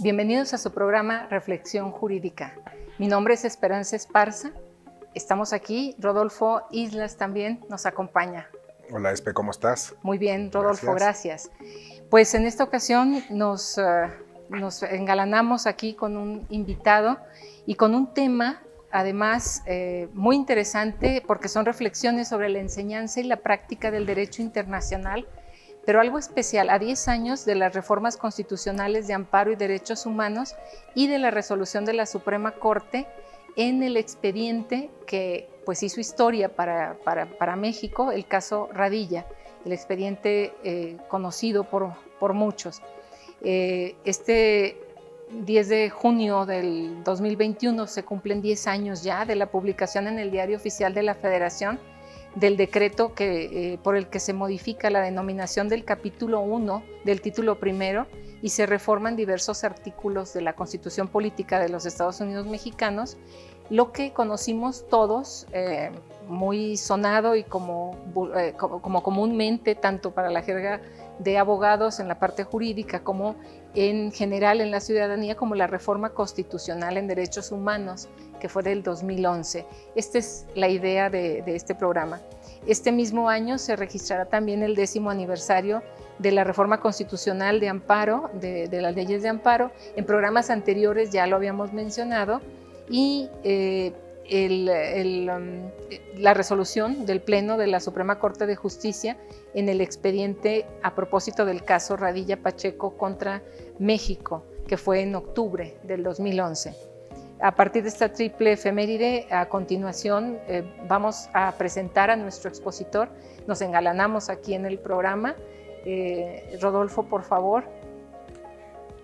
Bienvenidos a su programa Reflexión Jurídica. Mi nombre es Esperanza Esparza. Estamos aquí, Rodolfo Islas también nos acompaña. Hola Espe, ¿cómo estás? Muy bien, Rodolfo, gracias. Pues en esta ocasión nos engalanamos aquí con un invitado y con un tema además muy interesante porque son reflexiones sobre la enseñanza y la práctica del derecho internacional, pero algo especial, a 10 años de las reformas constitucionales de amparo y derechos humanos y de la resolución de la Suprema Corte en el expediente que pues hizo historia para México, el caso Radilla, el expediente conocido por muchos. Este 10 de junio del 2021 se cumplen 10 años ya de la publicación en el Diario Oficial de la Federación del decreto por el que se modifica la denominación del capítulo 1 del título primero y se reforman diversos artículos de la Constitución Política de los Estados Unidos Mexicanos, lo que conocimos todos, muy sonado y como comúnmente, tanto para la jerga de abogados en la parte jurídica como en general en la ciudadanía, como la reforma constitucional en derechos humanos, que fue del 2011. Esta es la idea de este programa. Este mismo año se registrará también el 10º aniversario de la reforma constitucional de amparo, de las leyes de amparo. En programas anteriores ya lo habíamos mencionado, y la resolución del Pleno de la Suprema Corte de Justicia en el expediente a propósito del caso Radilla Pacheco contra México, que fue en octubre del 2011. A partir de esta triple efeméride, a continuación vamos a presentar a nuestro expositor. Nos engalanamos aquí en el programa. Rodolfo, por favor.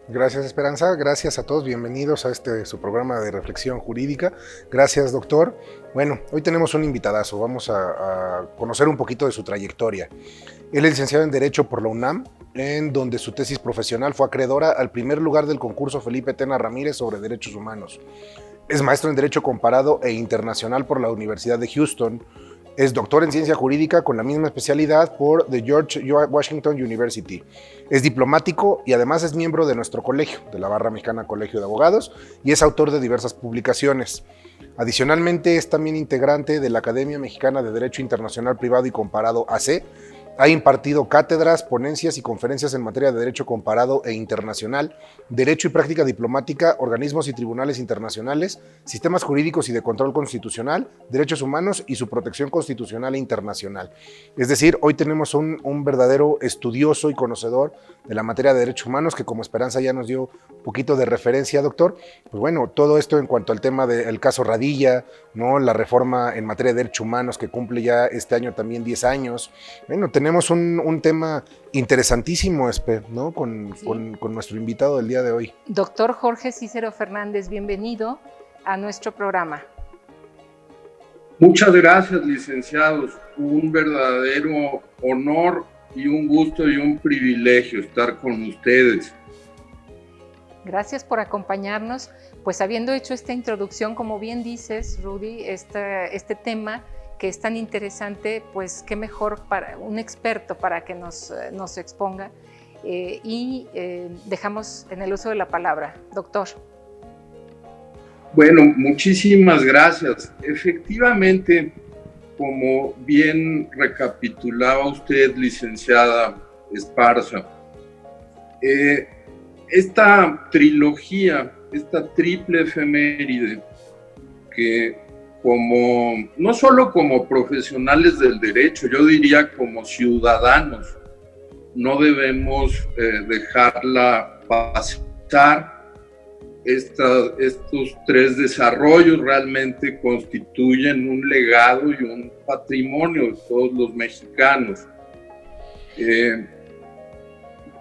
Gracias, Esperanza. Gracias a todos. Bienvenidos a su programa de reflexión jurídica. Gracias, doctor. Bueno, hoy tenemos un invitadazo. Vamos a conocer un poquito de su trayectoria. Él es licenciado en Derecho por la UNAM, en donde su tesis profesional fue acreedora al primer lugar del concurso Felipe Tena Ramírez sobre Derechos Humanos. Es maestro en Derecho Comparado e Internacional por la Universidad de Houston. Es doctor en Ciencia Jurídica con la misma especialidad por The George Washington University. Es diplomático y además es miembro de nuestro colegio, de la Barra Mexicana Colegio de Abogados, y es autor de diversas publicaciones. Adicionalmente, es también integrante de la Academia Mexicana de Derecho Internacional Privado y Comparado AC. Ha impartido cátedras, ponencias y conferencias en materia de Derecho Comparado e Internacional, Derecho y Práctica Diplomática, Organismos y Tribunales Internacionales, Sistemas Jurídicos y de Control Constitucional, Derechos Humanos y su Protección Constitucional e Internacional. Es decir, hoy tenemos un verdadero estudioso y conocedor de la materia de Derechos Humanos, que como Esperanza ya nos dio un poquito de referencia, doctor. Pues bueno, todo esto en cuanto al tema del caso Radilla, ¿no? La reforma en materia de Derechos Humanos que cumple ya este año también 10 años. Bueno, tenemos un tema interesantísimo, Espe, ¿no? Con nuestro invitado del día de hoy. Doctor Jorge Cícero Fernández, bienvenido a nuestro programa. Muchas gracias, licenciados. Un verdadero honor y un gusto y un privilegio estar con ustedes. Gracias por acompañarnos. Pues habiendo hecho esta introducción, como bien dices, Rudy, este tema que es tan interesante, pues qué mejor para un experto para que nos exponga. Dejamos en el uso de la palabra. Doctor. Bueno, muchísimas gracias. Efectivamente, como bien recapitulaba usted, licenciada Esparza, esta trilogía, esta triple efeméride, que no solo como profesionales del derecho, yo diría como ciudadanos, no debemos dejarla pasar. Estos tres desarrollos realmente constituyen un legado y un patrimonio de todos los mexicanos.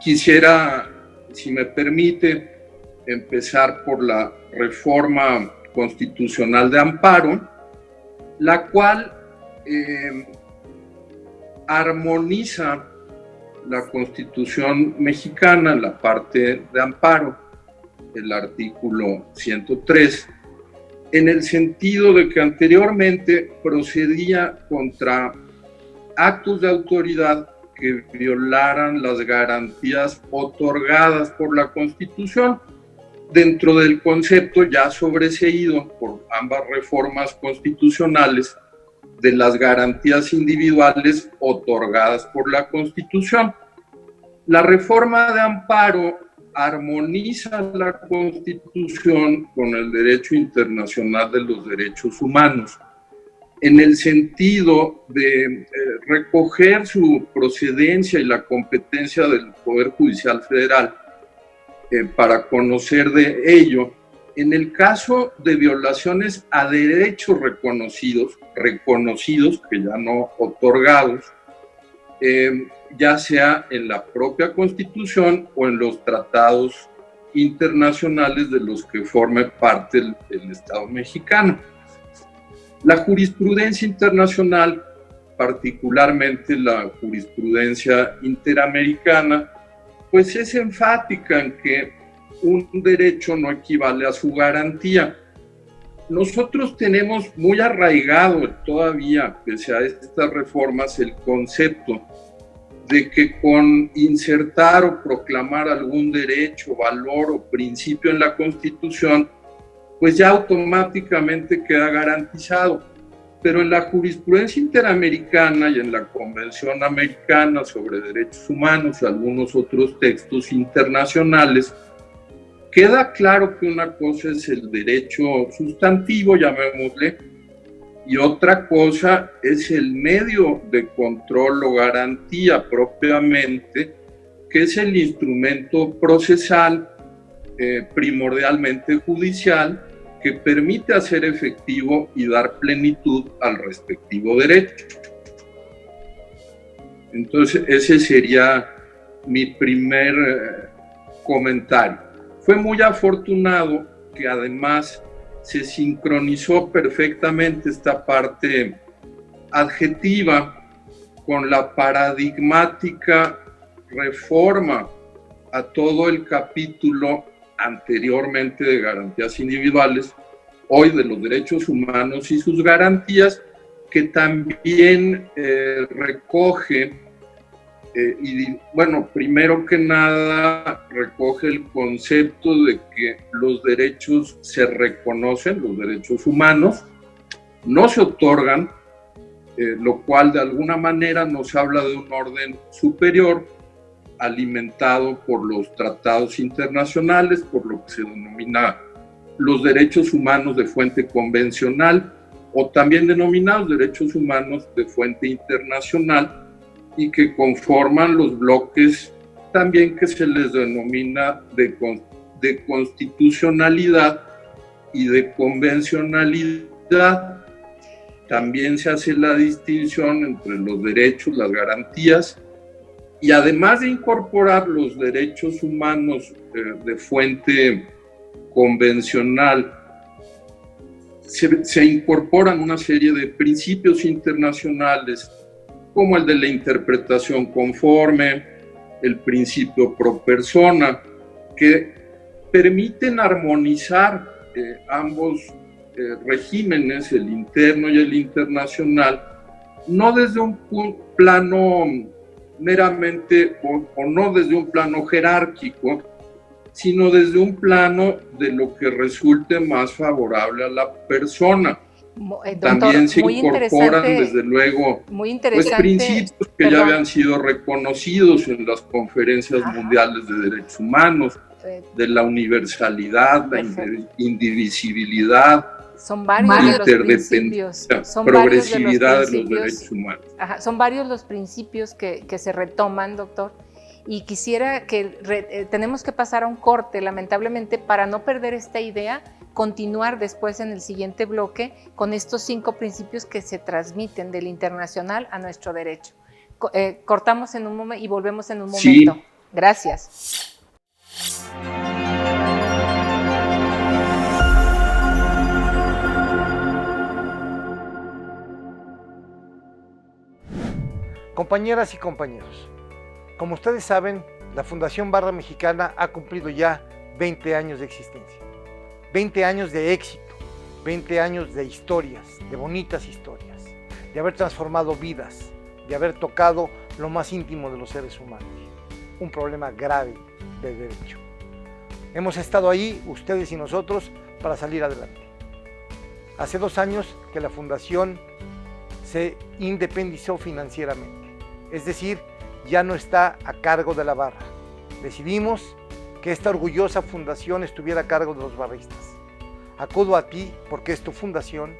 Quisiera, si me permite, empezar por la reforma constitucional de amparo, la cual armoniza la Constitución mexicana, la parte de amparo, el artículo 103, en el sentido de que anteriormente procedía contra actos de autoridad que violaran las garantías otorgadas por la Constitución. dentro del concepto ya sobreseído por ambas reformas constitucionales de las garantías individuales otorgadas por la Constitución. La reforma de amparo armoniza la Constitución con el derecho internacional de los derechos humanos, en el sentido de recoger su procedencia y la competencia del Poder Judicial Federal para conocer de ello. En el caso de violaciones a derechos reconocidos, que ya no otorgados, ya sea en la propia Constitución o en los tratados internacionales de los que forme parte el Estado mexicano. La jurisprudencia internacional, particularmente la jurisprudencia interamericana, pues es enfática en que un derecho no equivale a su garantía. Nosotros tenemos muy arraigado todavía, pese a estas reformas, el concepto de que con insertar o proclamar algún derecho, valor o principio en la Constitución, pues ya automáticamente queda garantizado. Pero en la jurisprudencia interamericana y en la Convención Americana sobre Derechos Humanos y algunos otros textos internacionales, queda claro que una cosa es el derecho sustantivo, llamémosle, y otra cosa es el medio de control o garantía propiamente, que es el instrumento procesal, primordialmente judicial, que permite hacer efectivo y dar plenitud al respectivo derecho. Entonces, ese sería mi primer comentario. Fue muy afortunado que además se sincronizó perfectamente esta parte adjetiva con la paradigmática reforma a todo el capítulo anteriormente de garantías individuales, hoy de los derechos humanos y sus garantías, que también recoge, primero que nada, recoge el concepto de que los derechos se reconocen, los derechos humanos, no se otorgan, lo cual de alguna manera nos habla de un orden superior, alimentado por los tratados internacionales, por lo que se denomina los derechos humanos de fuente convencional, o también denominados derechos humanos de fuente internacional, y que conforman los bloques también que se les denomina de constitucionalidad y de convencionalidad. También se hace la distinción entre los derechos, las garantías, y además de incorporar los derechos humanos de fuente convencional, se incorporan una serie de principios internacionales, como el de la interpretación conforme, el principio pro persona, que permiten armonizar ambos regímenes, el interno y el internacional, no desde un plano meramente o no desde un plano jerárquico, sino desde un plano de lo que resulte más favorable a la persona. Doctor, también se incorporan desde luego pues, principios que ya habían sido reconocidos en las conferencias mundiales de derechos humanos, de la universalidad, la indivisibilidad, son varios los principios, progresividad de los derechos humanos. Son varios los principios que se retoman, doctor, y quisiera que tenemos que pasar a un corte, lamentablemente, para no perder esta idea, continuar después en el siguiente bloque con estos 5 principios que se transmiten del internacional a nuestro derecho. Cortamos en un momento y volvemos en un momento. Sí. Gracias. Compañeras y compañeros, como ustedes saben, la Fundación Barra Mexicana ha cumplido ya 20 años de existencia, 20 años de éxito, 20 años de historias, de bonitas historias, de haber transformado vidas, de haber tocado lo más íntimo de los seres humanos, un problema grave de derecho. Hemos estado ahí, ustedes y nosotros, para salir adelante. Hace 2 años que la fundación se independizó financieramente, es decir, ya no está a cargo de la barra. Decidimos que esta orgullosa fundación estuviera a cargo de los barristas. Acudo a ti, porque es tu fundación,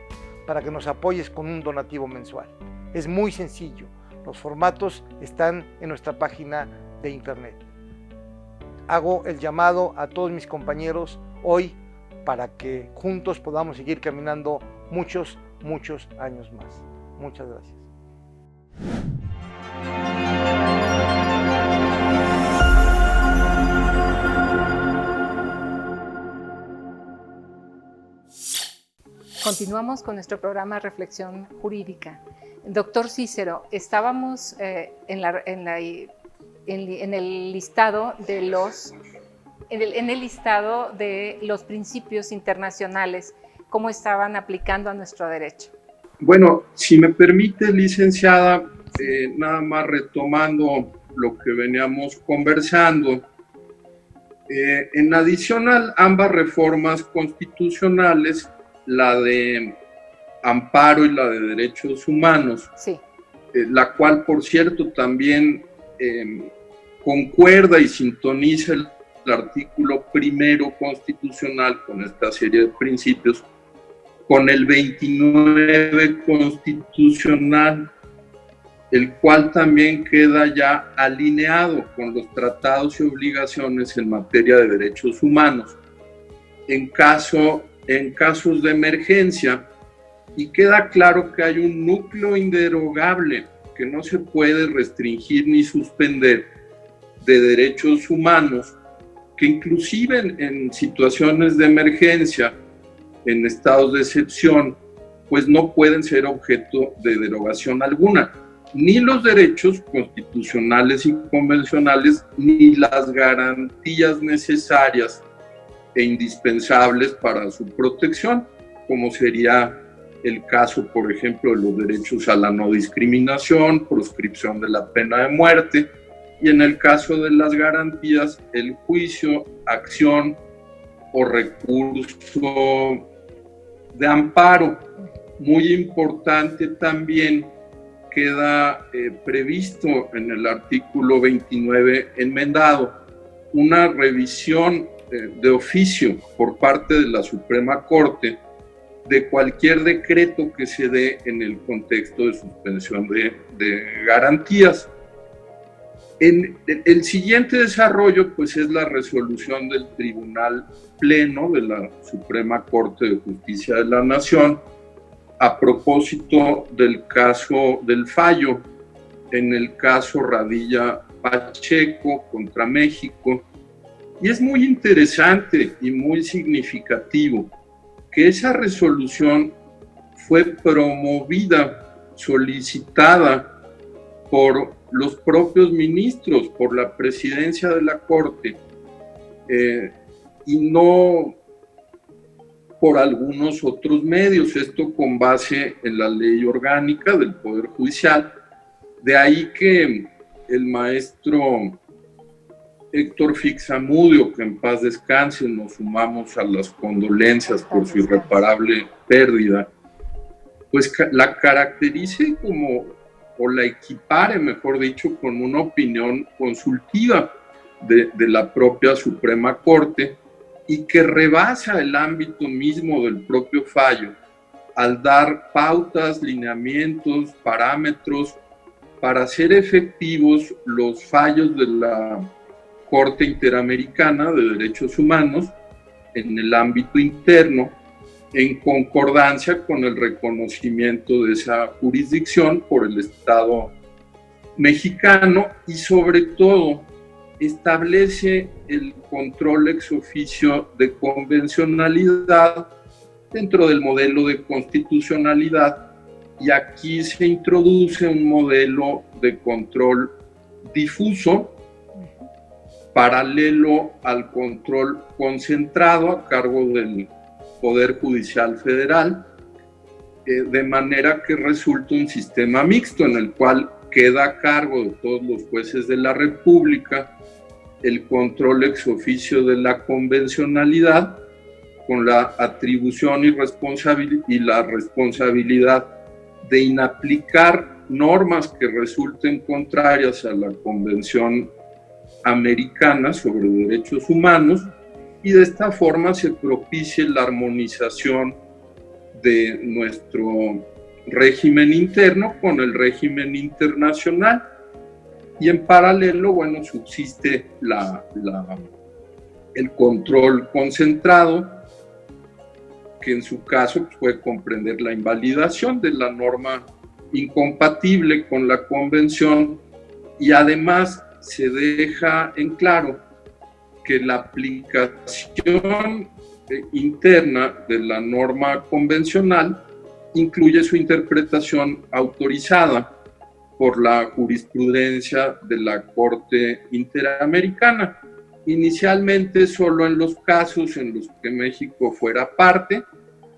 para que nos apoyes con un donativo mensual. Es muy sencillo, los formatos están en nuestra página de internet. Hago el llamado a todos mis compañeros hoy para que juntos podamos seguir caminando muchos años más. Muchas gracias. Continuamos con nuestro programa Reflexión Jurídica. Doctor Cícero, estábamos en el listado de los principios internacionales, cómo estaban aplicando a nuestro derecho. Bueno, si me permite, licenciada, nada más retomando lo que veníamos conversando, en adición a ambas reformas constitucionales, la de amparo y la de derechos humanos, sí. La cual, por cierto, también concuerda y sintoniza el artículo 1 constitucional con esta serie de principios, con el 29 constitucional, el cual también queda ya alineado con los tratados y obligaciones en materia de derechos humanos en casos de emergencia, y queda claro que hay un núcleo inderogable que no se puede restringir ni suspender de derechos humanos, que inclusive en situaciones de emergencia, en estados de excepción, pues no pueden ser objeto de derogación alguna, ni los derechos constitucionales y convencionales, ni las garantías necesarias e indispensables para su protección, como sería el caso, por ejemplo, de los derechos a la no discriminación, proscripción de la pena de muerte, y en el caso de las garantías, el juicio, acción o recurso de amparo. Muy importante también queda previsto en el artículo 29 enmendado una revisión de oficio por parte de la Suprema Corte de cualquier decreto que se dé en el contexto de suspensión de garantías. El siguiente desarrollo, pues, es la resolución del Tribunal Pleno de la Suprema Corte de Justicia de la Nación a propósito del caso del fallo en el caso Radilla Pacheco contra México. Y es muy interesante y muy significativo que esa resolución fue promovida, solicitada por los propios ministros, por la presidencia de la Corte, y no por algunos otros medios, esto con base en la ley orgánica del Poder Judicial. De ahí que el maestro Héctor Fixamudio, que en paz descanse, nos sumamos a las condolencias por su irreparable pérdida, pues la caracterice como, o la equipare, mejor dicho, con una opinión consultiva de la propia Suprema Corte, y que rebasa el ámbito mismo del propio fallo al dar pautas, lineamientos, parámetros para hacer efectivos los fallos de la Corte Interamericana de Derechos Humanos en el ámbito interno, en concordancia con el reconocimiento de esa jurisdicción por el Estado mexicano, y sobre todo establece el control ex oficio de convencionalidad dentro del modelo de constitucionalidad, y aquí se introduce un modelo de control difuso paralelo al control concentrado a cargo del Poder Judicial Federal, de manera que resulta un sistema mixto en el cual queda a cargo de todos los jueces de la República el control ex oficio de la convencionalidad con la atribución y la responsabilidad de inaplicar normas que resulten contrarias a la Convención Americana sobre Derechos Humanos, y de esta forma se propicie la armonización de nuestro régimen interno con el régimen internacional. Y en paralelo, bueno, subsiste el control concentrado, que en su caso puede comprender la invalidación de la norma incompatible con la convención, y además se deja en claro que la aplicación interna de la norma convencional incluye su interpretación autorizada por la jurisprudencia de la Corte Interamericana, inicialmente solo en los casos en los que México fuera parte,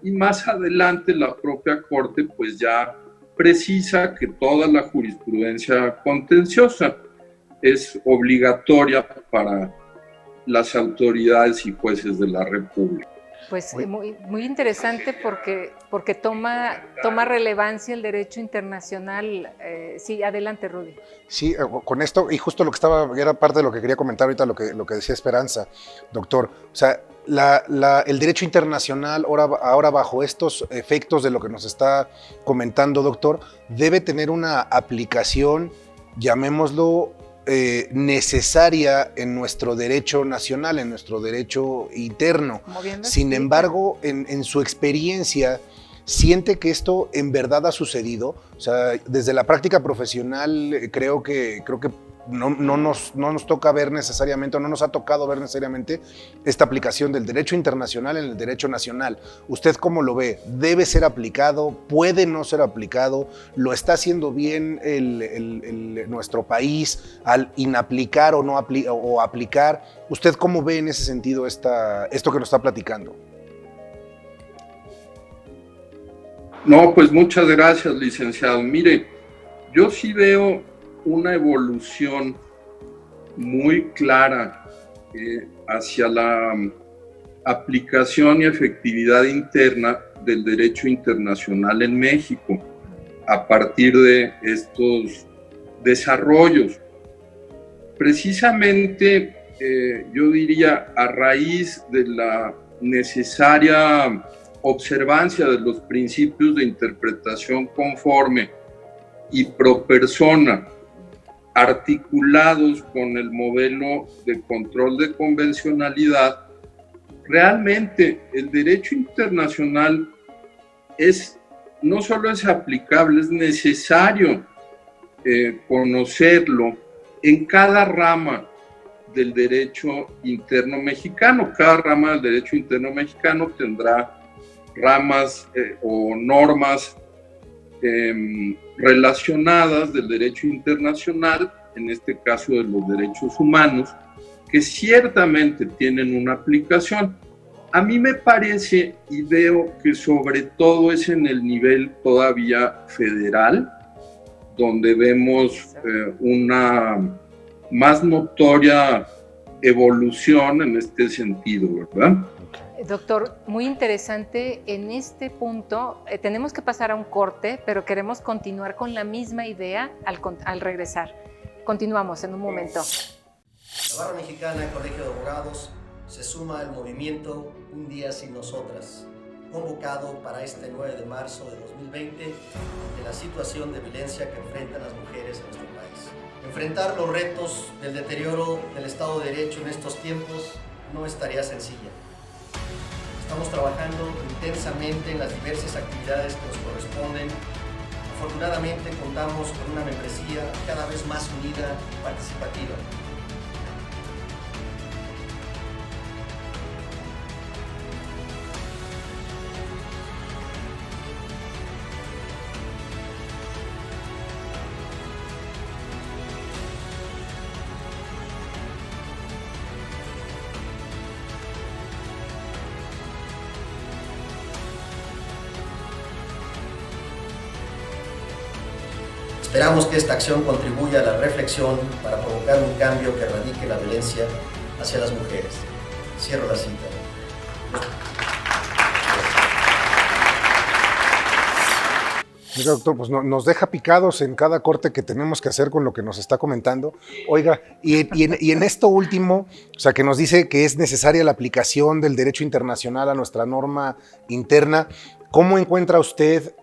y más adelante la propia Corte pues ya precisa que toda la jurisprudencia contenciosa es obligatoria para las autoridades y jueces de la República. Pues muy interesante porque toma relevancia el derecho internacional. Sí, adelante, Rudy. Sí, con esto, y justo lo que era parte de lo que quería comentar ahorita, lo que decía Esperanza, doctor. O sea, el derecho internacional, ahora bajo estos efectos de lo que nos está comentando, doctor, debe tener una aplicación, llamémoslo, necesaria en nuestro derecho nacional, en nuestro derecho interno. Sin embargo, en su experiencia, ¿siente que esto en verdad ha sucedido? O sea, desde la práctica profesional creo que no nos toca ver necesariamente, o no nos ha tocado ver necesariamente esta aplicación del derecho internacional en el derecho nacional. ¿Usted cómo lo ve? ¿Debe ser aplicado? ¿Puede no ser aplicado? ¿Lo está haciendo bien nuestro país al inaplicar o no aplicar? ¿Usted cómo ve en ese sentido esto que nos está platicando? No, pues muchas gracias, licenciado. Mire, yo sí veo una evolución muy clara hacia la aplicación y efectividad interna del derecho internacional en México a partir de estos desarrollos. Precisamente, yo diría, a raíz de la necesaria observancia de los principios de interpretación conforme y pro persona, articulados con el modelo de control de convencionalidad, realmente el derecho internacional no solo es aplicable, es necesario conocerlo en cada rama del derecho interno mexicano. Cada rama del derecho interno mexicano tendrá ramas o normas relacionadas del derecho internacional, en este caso de los derechos humanos, que ciertamente tienen una aplicación. A mí me parece y veo que sobre todo es en el nivel todavía federal, donde vemos una más notoria evolución en este sentido, ¿verdad? Doctor, muy interesante en este punto. Tenemos que pasar a un corte, pero queremos continuar con la misma idea al regresar. Continuamos en un momento. La Barra Mexicana Colegio de Abogados se suma al movimiento Un Día Sin Nosotras, convocado para este 9 de marzo de 2020 de la situación de violencia que enfrentan las mujeres en nuestro país. Enfrentar los retos del deterioro del Estado de Derecho en estos tiempos no es tarea sencilla. Estamos trabajando intensamente en las diversas actividades que nos corresponden. Afortunadamente contamos con una membresía cada vez más unida y participativa. Esperamos que esta acción contribuya a la reflexión para provocar un cambio que erradique la violencia hacia las mujeres. Cierro la cita. Oiga, doctor, pues nos deja picados en cada corte que tenemos que hacer con lo que nos está comentando. Oiga, y en esto último, o sea, que nos dice que es necesaria la aplicación del derecho internacional a nuestra norma interna, ¿cómo encuentra usted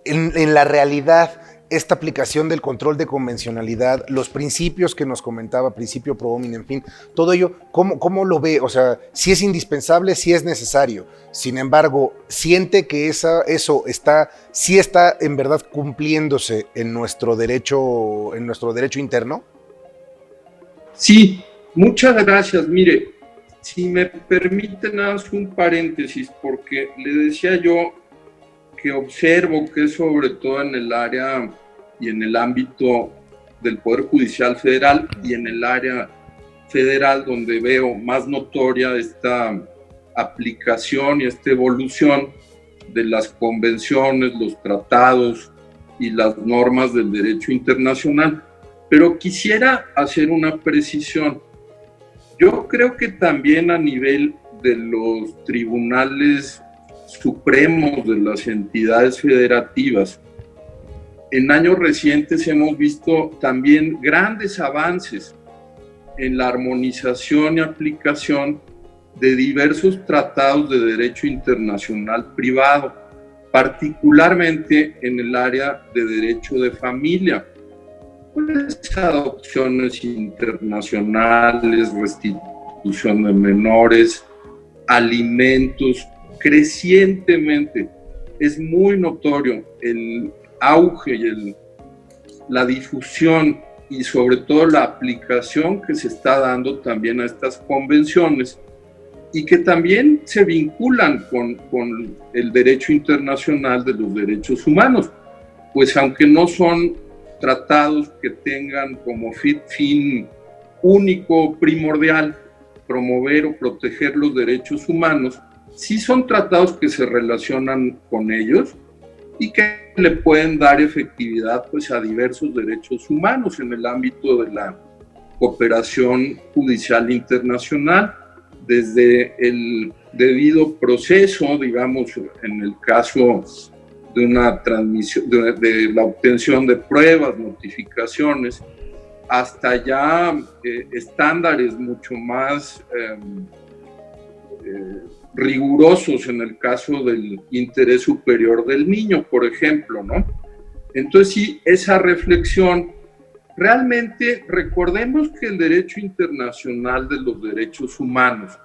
en la realidad esta aplicación del control de convencionalidad, los principios que nos comentaba, principio pro homine, en fin, todo ello, ¿cómo lo ve? O sea, si es indispensable, si es necesario. Sin embargo, ¿siente que eso sí está en verdad cumpliéndose en nuestro derecho interno? Sí, muchas gracias. Mire, si me permiten, nada más un paréntesis, porque le decía yo que observo que sobre todo en el área y en el ámbito del Poder Judicial Federal y en el área federal donde veo más notoria esta aplicación y esta evolución de las convenciones, los tratados y las normas del derecho internacional. Pero quisiera hacer una precisión. Yo creo que también a nivel de los tribunales supremos de las entidades federativas, en años recientes hemos visto también grandes avances en la armonización y aplicación de diversos tratados de derecho internacional privado, particularmente en el área de derecho de familia, pues adopciones internacionales, restitución de menores, alimentos. Crecientemente es muy notorio el auge y la difusión y sobre todo la aplicación que se está dando también a estas convenciones y que también se vinculan con el derecho internacional de los derechos humanos, pues aunque no son tratados que tengan como fin único, primordial, promover o proteger los derechos humanos, sí son tratados que se relacionan con ellos y que le pueden dar efectividad pues, a diversos derechos humanos en el ámbito de la cooperación judicial internacional, desde el debido proceso, digamos, en el caso de una transmisión, de la obtención de pruebas, notificaciones, hasta ya estándares mucho más rigurosos en el caso del interés superior del niño, por ejemplo, ¿no? Entonces, sí, esa reflexión, realmente recordemos que el derecho internacional de los derechos humanos,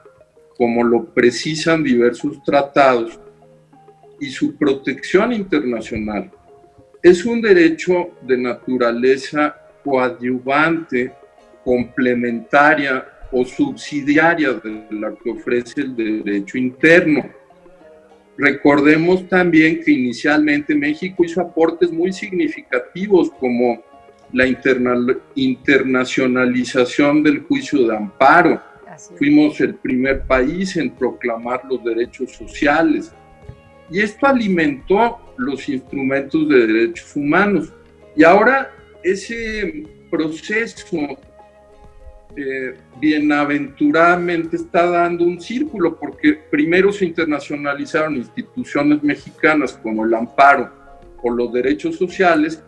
como lo precisan diversos tratados, y su protección internacional, es un derecho de naturaleza coadyuvante, complementaria o subsidiaria de la que ofrece el derecho interno. Recordemos también que inicialmente México hizo aportes muy significativos como la internacionalización del juicio de amparo. Fuimos el primer país en proclamar los derechos sociales y esto alimentó los instrumentos de derechos humanos. Y ahora ese proceso bienaventuradamente está dando un círculo, porque primero se internacionalizaron instituciones mexicanas como el amparo o los derechos sociales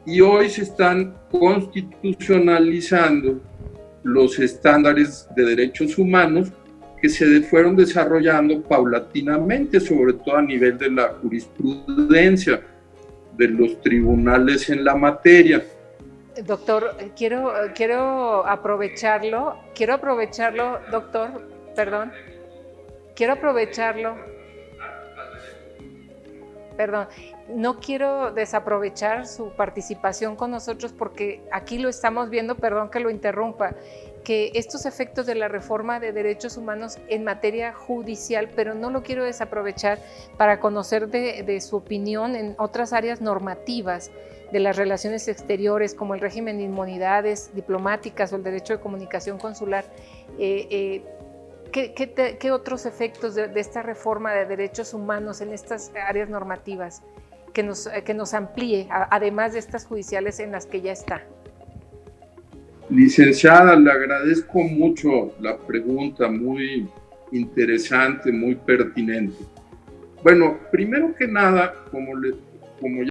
y hoy se están constitucionalizando los estándares de derechos humanos que se fueron desarrollando paulatinamente, sobre todo a nivel de la jurisprudencia de los tribunales en la materia. Doctor, quiero aprovecharlo, doctor, perdón, no quiero desaprovechar su participación con nosotros porque aquí lo estamos viendo, perdón que lo interrumpa, que estos efectos de la reforma de derechos humanos en materia judicial, pero no lo quiero desaprovechar para conocer de su opinión en otras áreas normativas de las relaciones exteriores, como el régimen de inmunidades diplomáticas o el derecho de comunicación consular. ¿Qué otros efectos de esta reforma de derechos humanos en estas áreas normativas? que nos amplíe, además de estas judiciales en las que ya está. Licenciada, le agradezco mucho la pregunta, muy interesante, muy pertinente. Bueno, primero que nada, como ya